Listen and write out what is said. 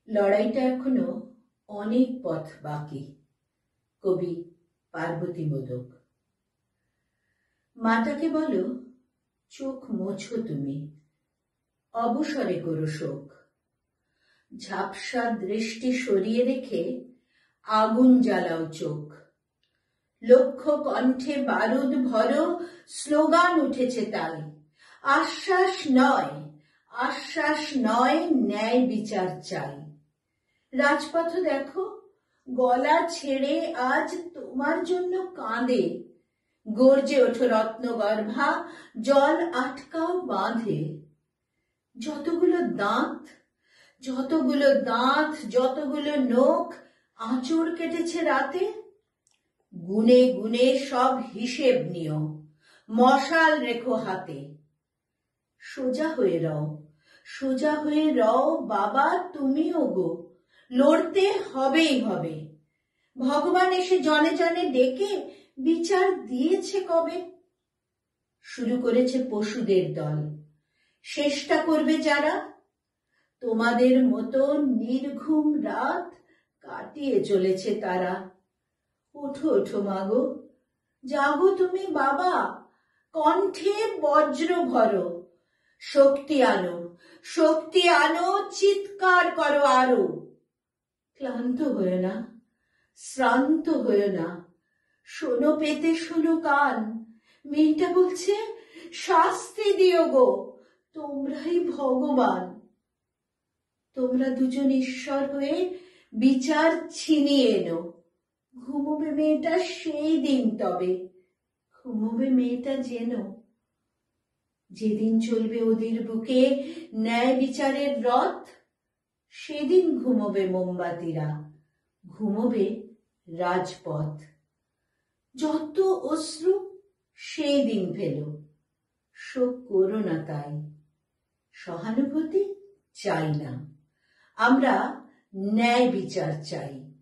লড়াইটা এখনো অনেক পথ বাকি। কবি পার্বতী মোদক। মাটাকে বলো, চোখ মোছো তুমি, অবসরে করো শোক। ঝাপসা দৃষ্টি সরিয়ে রেখে আগুন জ্বালাও চোখ। লক্ষ কণ্ঠে বারুদ ভরো, স্লোগান উঠেছে তাই। আশ্বাস নয়, আশ্বাস নয়, ন্যায় বিচার চাই। রাজপথ দেখো, গলা ছেড়ে আজ তোমার জন্য কাঁদে। গর্জে ওঠো রত্নগর্ভা, জল আটকাও বাঁধে। যতগুলো দাঁত, যতগুলো দাঁত, যতগুলো নখ আঁচড় কেটেছে রাতে, গুনে গুনে সব হিসেব নিও, মশাল রেখো হাতে। সোজা হয়ে রও, সোজা হয়ে রও বাবা, তুমিও গো, লড়তে হবেই হবে। ভগবান এসে জনে জনে ডেকে বিচার দিয়েছে কবে। শুরু করেছে পশুদের দল, শেষটা করবে যারা। তোমাদের মতো নির্ঘুম রাত কাটিয়ে চলেছে তারা। ওঠো ওঠো মাগো, জাগো তুমি বাবা, কণ্ঠে বজ্র ভরো। শক্তি আনো, শক্তি আনো, চিৎকার করো আরো। ক্লান্ত হয়ে না, শ্রান্ত হয়ে না, শোনো পেতে শোনো কান। মেয়েটা বলছে, শাস্তি দিও গো, তোমরাই ভগবান। তোমরা দুজন ঈশ্বর হয়ে বিচার ছিনিয়ে এনো। ঘুমোবে মেয়েটা সেই দিন, তবে ঘুমোবে মেয়েটা যেন। যেদিন চলবে ওদের বুকে ন্যায় বিচারের রথ, সেদিন ঘুমোবে মোমবাতিরা, ঘুমোবে রাজপথ। যত অশ্রু সেই দিন ফেলো, শোক করো না তাই। সহানুভূতি চাই না, আমরা ন্যায় বিচার চাই।